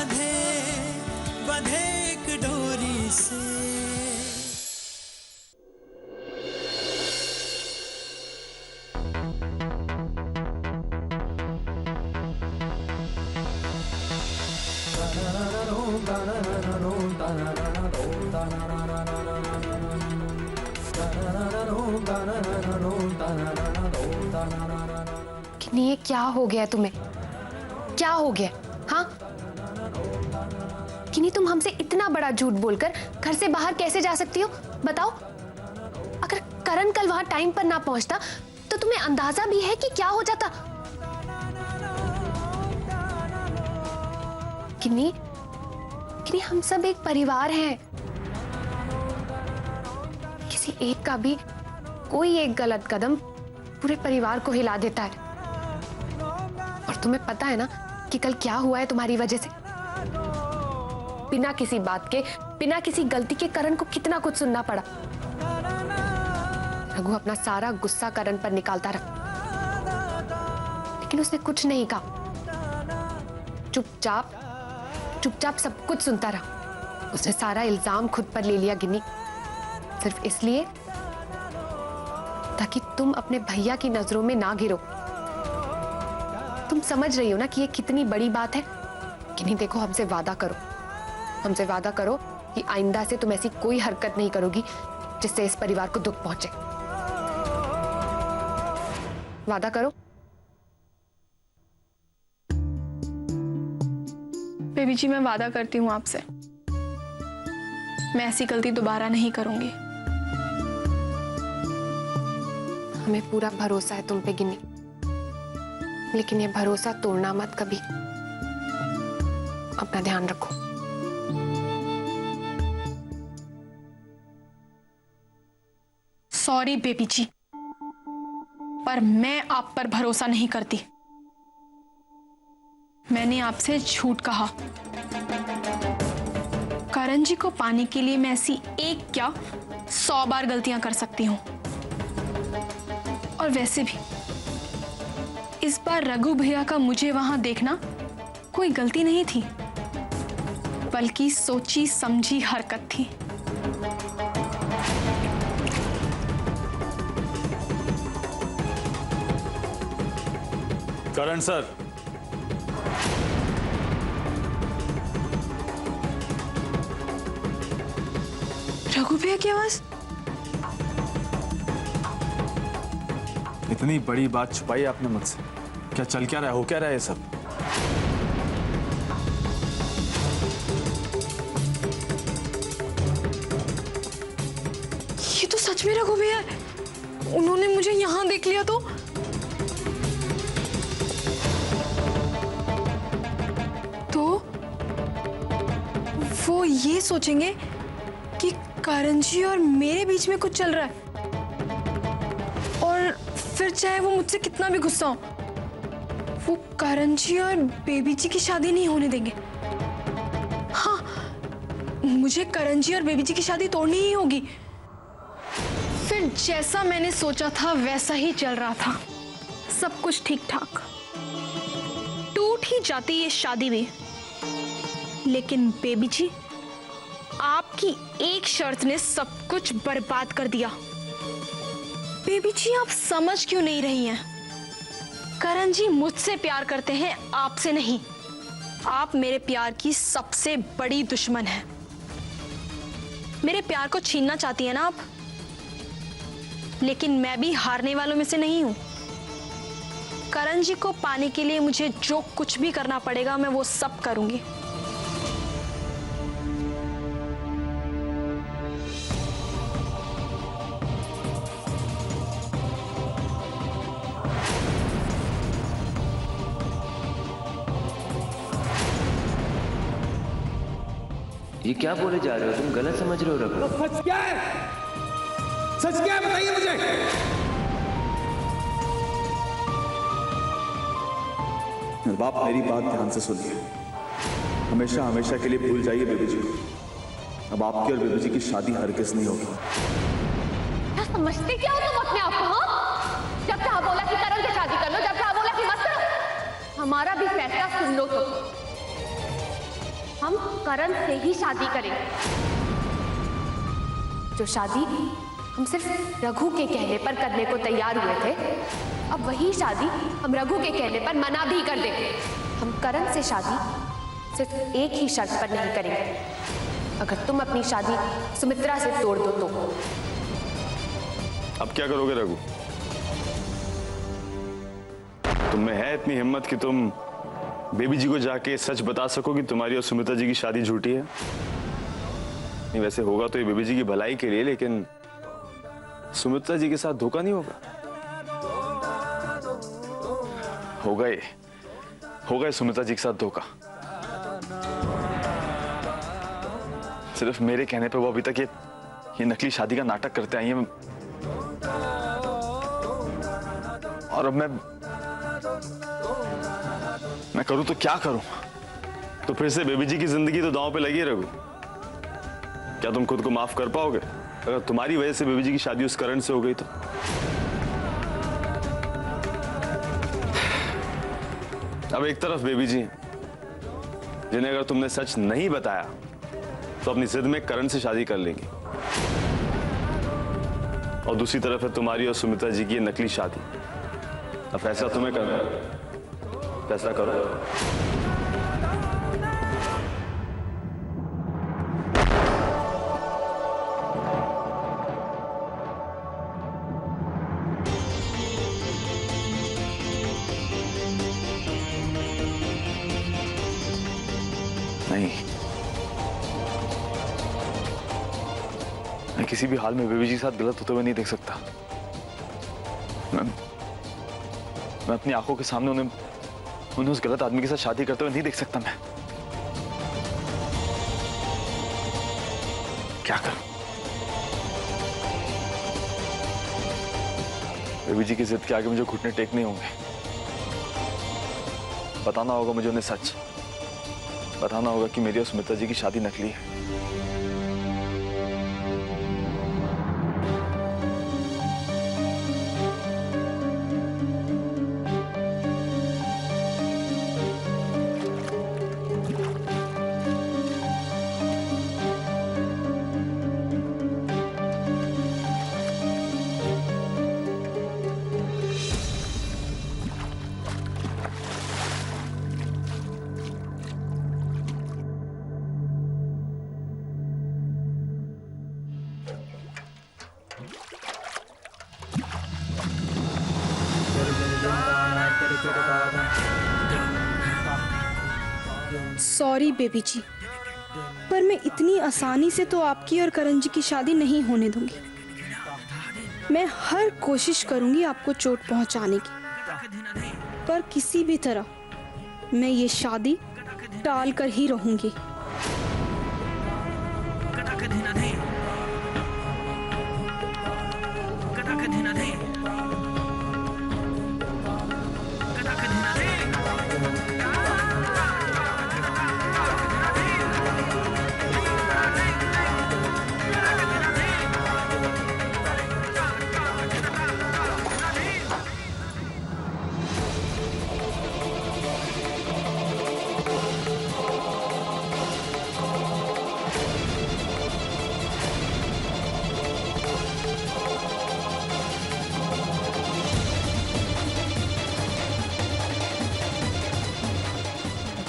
बंधे बंधे एक डोरी से। किन्नी, ये क्या हो गया तुम्हें? क्या हो गया? हाँ किन्नी, तुम हमसे इतना बड़ा झूठ बोलकर घर से बाहर कैसे जा सकती हो? बताओ। अगर करण कल वहां टाइम पर ना पहुंचता तो तुम्हें अंदाजा भी है कि क्या हो जाता? किन्नी, किन्नी, हम सब एक परिवार हैं। किसी एक का भी कोई एक गलत कदम पूरे परिवार को हिला देता है। और तुम्हें पता है ना कि कल क्या हुआ है तुम्हारी वजह से? बिना किसी बात के, बिना किसी गलती के करण को कितना कुछ सुनना पड़ा। रघु अपना सारा गुस्सा करण पर निकालता रहा, लेकिन उसने कुछ नहीं कहा। चुपचाप चुपचाप सब कुछ सुनता रहा। उसने सारा इल्जाम खुद पर ले लिया गिन्नी, सिर्फ इसलिए ताकि तुम अपने भैया की नजरों में ना गिरो। तुम समझ रही हो ना कि ये कितनी बड़ी बात है? गिन्नी देखो, हमसे वादा करो, हमसे वादा करो कि आइंदा से तुम ऐसी कोई हरकत नहीं करोगी जिससे इस परिवार को दुख पहुंचे। वादा करो। बेबी जी, मैं वादा करती हूँ आपसे, मैं ऐसी गलती दोबारा नहीं करूंगी। हमें पूरा भरोसा है तुम पे गिन्नी, लेकिन ये भरोसा तोड़ना मत कभी। अपना ध्यान रखो। सॉरी बेबी जी, पर मैं आप पर भरोसा नहीं करती। मैंने आपसे झूठ कहा। करण जी को पाने के लिए मैं ऐसी एक क्या 100 बार गलतियां कर सकती हूं। और वैसे भी इस बार रघु भैया का मुझे वहां देखना कोई गलती नहीं थी, बल्कि सोची समझी हरकत थी। करण सर, रघु भैया की आवाज। इतनी बड़ी बात छुपाई आपने मुझसे। क्या चल क्या रहा है, हो क्या रहा है ये सब? ये तो सच में रघु भैया, उन्होंने मुझे यहां देख लिया तो वो ये सोचेंगे कि करण जी और मेरे बीच में कुछ चल रहा है, और फिर चाहे वो मुझसे कितना भी गुस्सा हो, वो करण जी और बेबी जी की शादी नहीं होने देंगे। हाँ, मुझे करण जी और बेबी जी की शादी तोड़नी ही होगी। फिर जैसा मैंने सोचा था वैसा ही चल रहा था, सब कुछ ठीक ठाक। टूट ही जाती ये शादी भी, लेकिन बेबी जी, आपकी एक शर्त ने सब कुछ बर्बाद कर दिया। बेबी जी, आप समझ क्यों नहीं रही हैं? करण जी मुझसे प्यार करते हैं, आपसे नहीं। आप मेरे प्यार की सबसे बड़ी दुश्मन हैं। मेरे प्यार को छीनना चाहती हैं ना आप? लेकिन मैं भी हारने वालों में से नहीं हूं। करण जी को पाने के लिए मुझे जो कुछ भी करना पड़ेगा, मैं वो सब करूंगी। ये क्या बोले जा रहे हो? तुम गलत समझ रहे हो रघु। तो सच क्या है? सच क्या है बताइए मुझे। बाप, मेरी बात ध्यान से सुनिए। हमेशा हमेशा के लिए भूल जाइए बेबी जी। अब आपकी और बेबी जी की शादी हरगिज़ नहीं होगी। क्या समझते क्या हो तुम अपने आप को? हाँ, जब कहा बोला कि करण से शादी कर लो, जब कहा बोला कि मत करो। हमारा भी फैसला सुन लो। तो हम करण से ही शादी करेंगे। जो शादी हम सिर्फ रघु के कहने पर करने को तैयार हुए थे, अब वही शादी हम रघु के कहने पर मना भी कर देंगे। हम करण से शादी सिर्फ एक ही शर्त पर नहीं करेंगे, अगर तुम अपनी शादी सुमित्रा से तोड़ दो तो। अब क्या करोगे रघु? तुम में है इतनी हिम्मत कि तुम बेबी जी को जाके सच बता सको कि तुम्हारी और सुमित्रा जी की शादी झूठी है? नहीं, वैसे होगा तो ये बेबी जी की भलाई के लिए, लेकिन सुमित्रा जी के साथ धोखा नहीं होगा। होगा ये सुमित्रा जी के साथ धोखा। सिर्फ मेरे कहने पे वो अभी तक ये नकली शादी का नाटक करते आई हैं। और अब मैं करूं तो क्या करूं? तो फिर से बेबी जी की जिंदगी तो दांव पे लगी है रघु। क्या तुम खुद को माफ कर पाओगे अगर तुम्हारी वजह से बेबी जी की शादी उस करण से हो गई तो? अब एक तरफ बेबी जी जिन्हें अगर तुमने सच नहीं बताया तो अपनी जिद में करण से शादी कर लेंगी, और दूसरी तरफ है तुम्हारी और सुमित्रा जी की ये नकली शादी। अब फैसला तुम्हें करना है, फैसला करो। नहीं, मैं किसी भी हाल में बेबी जी के साथ गलत होते हुए नहीं देख सकता। मैं अपनी आंखों के सामने उन्हें उस गलत आदमी के साथ शादी करते हुए नहीं देख सकता। मैं क्या करूं? बेबी जी की जिद के आगे मुझे घुटने टेकने होंगे। बताना होगा मुझे उन्हें सच, बताना होगा कि मेरी और सुमित्रा जी की शादी नकली है। सॉरी बेबी जी, पर मैं इतनी आसानी से तो आपकी और करण जी की शादी नहीं होने दूंगी। मैं हर कोशिश करूंगी आपको चोट पहुंचाने की, पर किसी भी तरह मैं ये शादी टाल कर ही रहूंगी।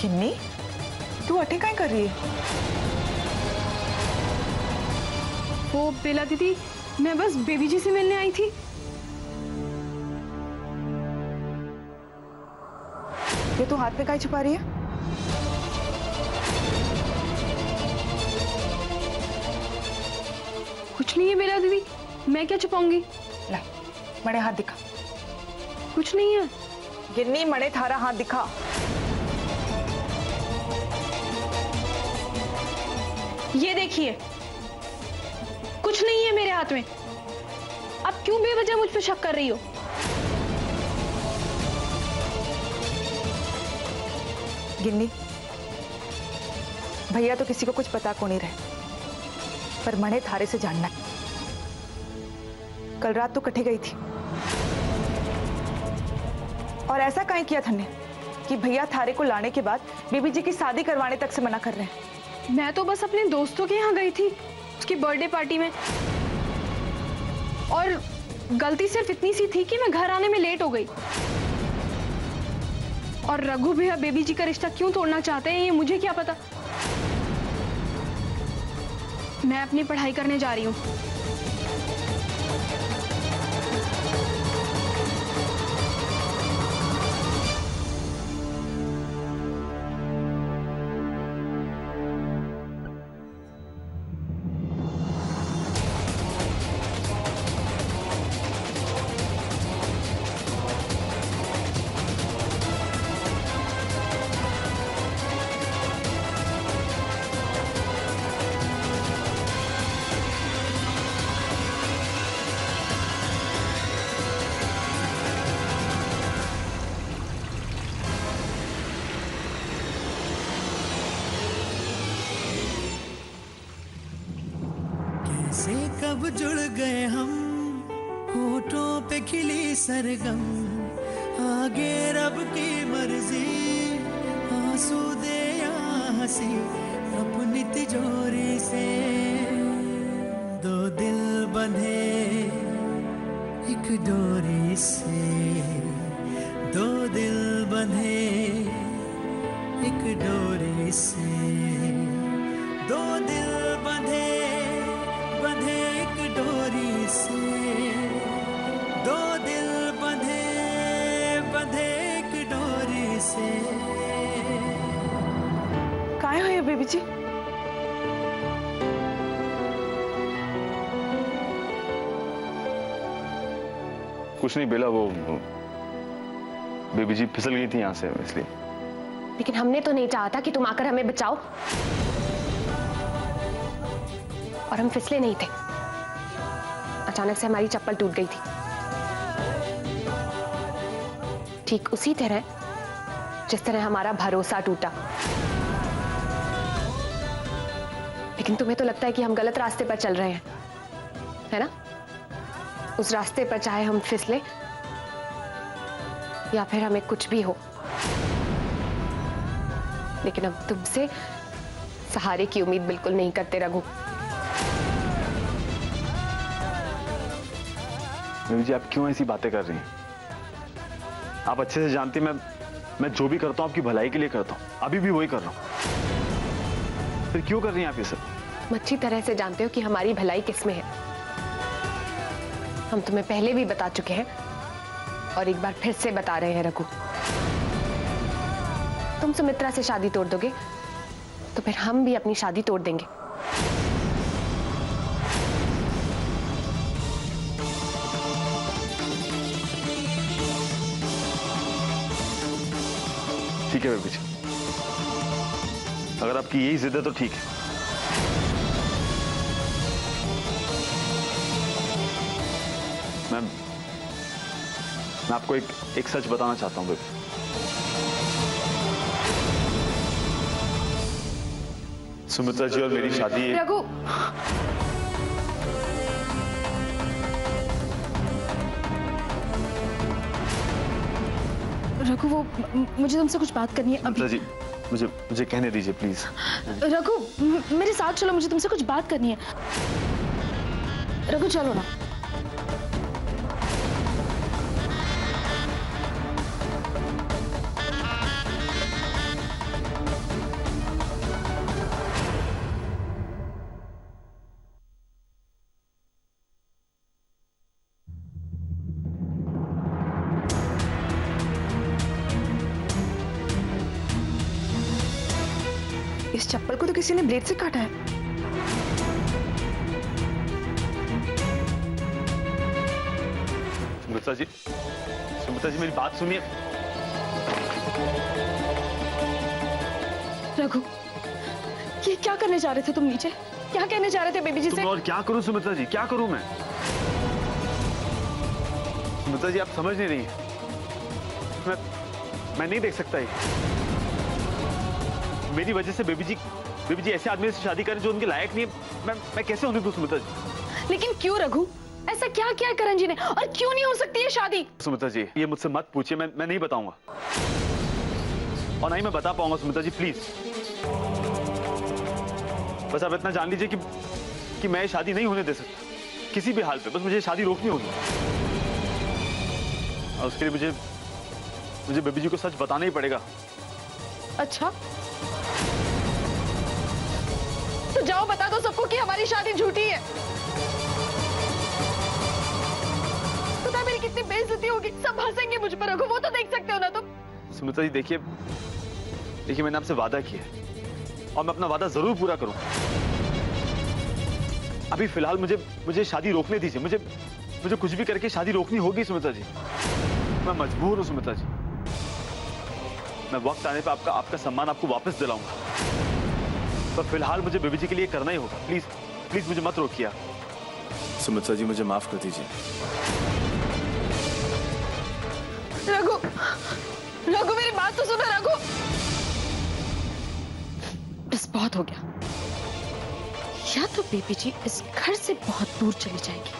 किन्नी, तू अठे काय कर रही है? वो बेला दीदी, मैं बस बेबी जी से मिलने आई थी। ये तू हाथ में काय छुपा रही है? कुछ नहीं है बेला दीदी, मैं क्या छुपाऊंगी? ला, मणे हाथ दिखा। कुछ नहीं है। गिन्नी, मणे थारा हाथ दिखा। ये देखिए, कुछ नहीं है मेरे हाथ में। आप क्यों बेवजह मुझ पे शक कर रही हो? गिन्नी, भैया तो किसी को कुछ पता को नहीं रहे, पर मणे थारे से जानना है। कल रात तो कटे गई थी, और ऐसा काहे किया थने कि भैया थारे को लाने के बाद बेबी जी की शादी करवाने तक से मना कर रहे हैं। मैं तो बस अपने दोस्तों के यहाँ गई थी उसकी बर्थडे पार्टी में, और गलती सिर्फ इतनी सी थी कि मैं घर आने में लेट हो गई। और रघु भैया बेबी जी का रिश्ता क्यों तोड़ना चाहते हैं ये मुझे क्या पता। मैं अपनी पढ़ाई करने जा रही हूँ। कैसे कब जुड़ गए हम, होठों पे खिली सरगम, आगे रब की मर्जी, आंसू दे या हंसी अपनी तिजोरी से। दो दिल बंधे एक डोरी से, दो दिल बंधे एक डोरी से, दो दिल बंधे एक डोरी से, दो दिल बंधे एक डोरी से। कहाँ हो ये बेबी जी? कुछ नहीं बेला, वो बेबी जी फिसल गई थी यहाँ से इसलिए। लेकिन हमने तो नहीं चाहा था कि तुम आकर हमें बचाओ, और हम फिसले नहीं थे। अचानक से हमारी चप्पल टूट गई थी, ठीक उसी तरह जिस तरह हमारा भरोसा टूटा। लेकिन तुम्हें तो लगता है कि हम गलत रास्ते पर चल रहे हैं, है ना? उस रास्ते पर चाहे हम फिसले या फिर हमें कुछ भी हो, लेकिन अब तुमसे सहारे की उम्मीद बिल्कुल नहीं करते रघु। बेबी जी, आप क्यों ऐसी बातें कर रही हैं? आप अच्छे से जानती हैं मैं जो भी करता हूं आपकी भलाई के लिए करता हूं, अभी भी वही कर रहा हूं। फिर क्यों कर रही हैं आप ये सब? तुम अच्छी तरह से जानते हो कि हमारी भलाई किसमें है। हम तुम्हें पहले भी बता चुके हैं और एक बार फिर से बता रहे हैं रघु। तुम सुमित्रा से शादी तोड़ दोगे तो फिर हम भी अपनी शादी तोड़ देंगे। ठीक है बेबी जी, अगर आपकी यही जिद है तो ठीक है। मैं आपको एक सच बताना चाहता हूं बेबी। सुमित्रा जी और मेरी शादी रघु, रघु वो मुझे तुमसे कुछ बात करनी है अभी। जी मुझे कहने दीजिए प्लीज। रघु मेरे साथ चलो, मुझे तुमसे कुछ बात करनी है। रघु चलो ना। इस चप्पल को तो किसी ने ब्लेड से काटा है। सुमित्रा जी मेरी बात सुनिए। रघु, ये क्या करने जा रहे थे तुम नीचे? क्या कहने जा रहे थे बेबी जी से? और क्या करूं सुमित्रा जी, क्या करूं मैं? सुमित्रा जी आप समझ नहीं रही हैं। मैं नहीं देख सकता ये। मेरी वजह से बेबी जी ऐसे आदमी से शादी करें जो उनके लायक नहीं है। मैं कैसे होने दूं सुमित्रा जी? लेकिन क्यों रघु? ऐसा क्या किया करण जी ने, और क्यों नहीं हो सकती है शादी? सुमित्रा जी ये मुझसे मत पूछिए, मैं नहीं बताऊंगा। और ना ही मैं बता पाऊंगा सुमित्रा जी, प्लीज। बस आप इतना जान लीजिए कि मैं ये शादी नहीं होने दे सकता किसी भी हाल पे। बस मुझे शादी रोकनी होगी और उसके लिए मुझे बेबी जी को सच बताना ही पड़ेगा। अच्छा, तो जाओ बता दो सबको कि हमारी शादी झूठी है। पता मेरी कितनी बेइज्जती होगी, सब हंसेंगे मुझ पर। रघु, वो तो देख सकते हो ना तुम। सुमित्रा जी देखिए, मैंने आपसे वादा किया है और मैं अपना वादा जरूर पूरा करूंगा। अभी फिलहाल मुझे शादी रोकने दीजिए। मुझे कुछ भी करके शादी रोकनी होगी सुमित्रा जी। मैं मजबूर हूं सुमित्रा जी। मैं वक्त आने पे आपका सम्मान आपको वापस दिलाऊंगा, पर फिलहाल मुझे बेबी जी के लिए करना ही होगा। प्लीज प्लीज मुझे मत रोकिए। सुमित्रा जी मुझे माफ कर दीजिए। रघु, रघु मेरी बात तो सुनो रघु। बस बहुत हो गया। या तो बेबी जी इस घर से बहुत दूर चली जाएगी,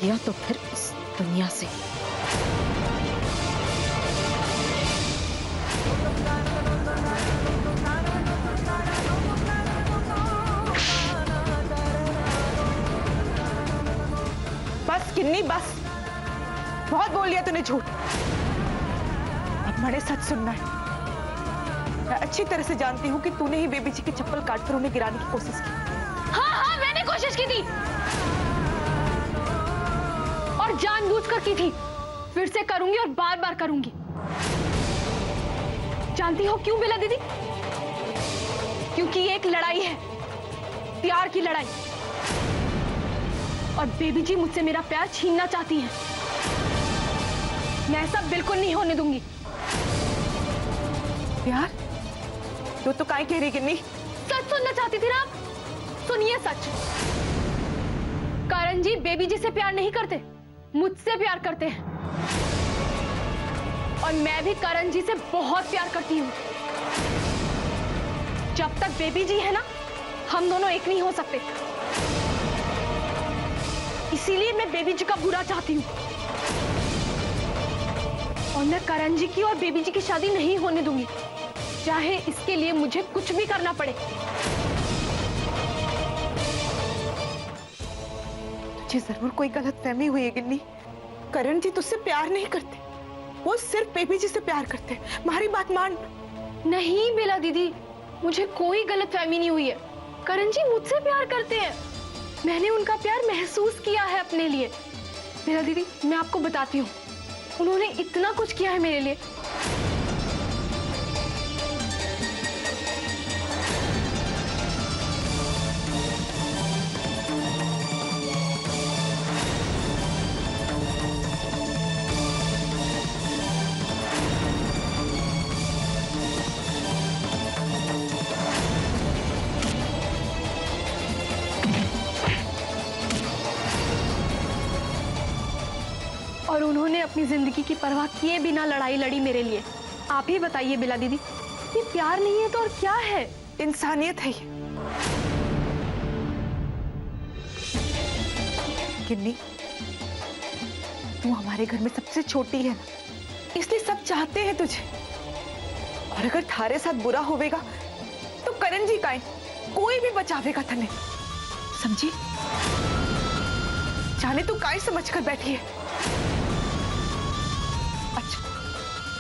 या तो फिर इस दुनिया से। बस किन्नी, बस बहुत बोल लिया तूने झूठ। अब मैंने सच सुनना है। मैं अच्छी तरह से जानती हूँ कि तूने ही बेबी जी की चप्पल काटकर उन्हें गिराने की कोशिश की। हाँ, मैंने कोशिश की थी और जानबूझकर की थी। फिर से करूंगी और बार बार करूंगी। जानती हो क्यों बेला दीदी? क्योंकि ये एक लड़ाई है, प्यार की लड़ाई। और बेबी जी मुझसे मेरा प्यार छीनना चाहती हैं। मैं ऐसा बिल्कुल नहीं होने दूंगी। प्यार? तो काहे कह रही किन्नी? सच सुनना चाहती थी ना आप? सुनिए सच। करण जी बेबी जी से प्यार नहीं करते, मुझसे प्यार करते हैं। और मैं भी करण जी से बहुत प्यार करती हूँ। जब तक बेबी जी है ना, हम दोनों एक नहीं हो सकते। इसीलिए मैं बेबी जी का बुरा चाहती हूँ और मैं करण जी की और बेबी जी की शादी नहीं होने दूंगी, चाहे इसके लिए मुझे कुछ भी करना पड़े। तुझे जरूर कोई गलतफहमी हुई है गिन्नी। करण जी तुझसे प्यार नहीं करते, वो सिर्फ बेबी जी से प्यार करते। हमारी बात मान। नहीं बेला दीदी, मुझे कोई गलतफहमी नहीं हुई है। करण जी मुझसे प्यार करते हैं। मैंने उनका प्यार महसूस किया है अपने लिए। बेला दीदी, मैं आपको बताती हूँ, उन्होंने इतना कुछ किया है मेरे लिए। और उन्होंने अपनी जिंदगी की परवाह किए बिना लड़ाई लड़ी मेरे लिए। आप ही बताइए बेला दीदी, ये प्यार नहीं है तो और क्या है? इंसानियत है ये। गिन्नी, तू हमारे घर में सबसे छोटी है ना, इसलिए सब चाहते हैं तुझे। और अगर थारे साथ बुरा होवेगा तो करण जी का कोई भी बचावेगा तने, समझी? जाने तू काय समझ कर बैठी है।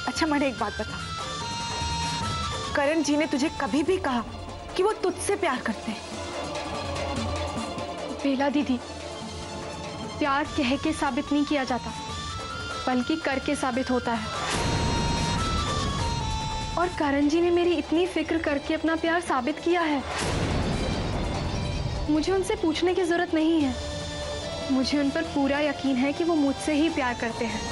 अच्छा मैंने एक बात बता, करण जी ने तुझे कभी भी कहा कि वो तुझसे प्यार करते हैं? बेला दीदी, प्यार कह के साबित नहीं किया जाता, बल्कि करके साबित होता है। और करण जी ने मेरी इतनी फिक्र करके अपना प्यार साबित किया है। मुझे उनसे पूछने की जरूरत नहीं है। मुझे उन पर पूरा यकीन है कि वो मुझसे ही प्यार करते हैं।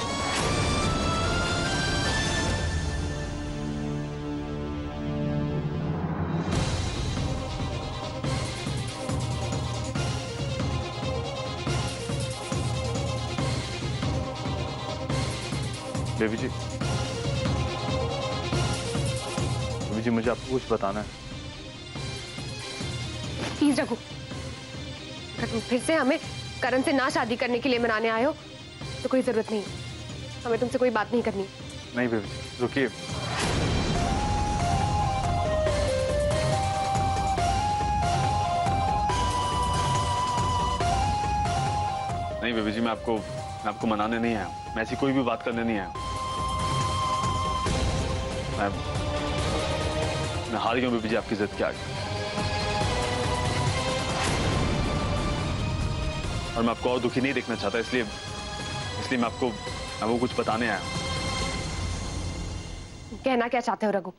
बेबी जी मुझे आपको कुछ बताना है। प्लीज रघु, अगर तुम फिर से हमें करण से ना शादी करने के लिए मनाने आए हो तो कोई जरूरत नहीं, हमें तुमसे कोई बात नहीं करनी। नहीं बेबी जी, रुकिए। नहीं बेबी जी, मैं आपको मनाने नहीं आया हूं। मैं ऐसी कोई भी बात करने नहीं आया हूं। मैं हार गया हूं बेबी जी आपकी जिद के आगे। और मैं आपको और दुखी नहीं देखना चाहता, इसलिए मैं आपको कुछ बताने आया हूं। कहना क्या चाहते हो रघु?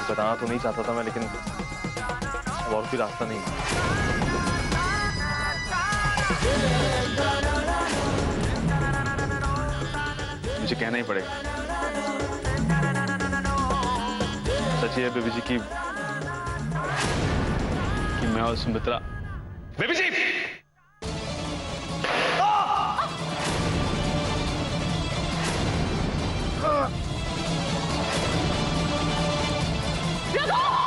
बताना तो नहीं चाहता था मैं, लेकिन अब और कोई रास्ता नहीं है। मुझे कहना ही पड़ेगा। सच है बेबी जी कि मैं और सुमित्रा। बेबी जी! रघु!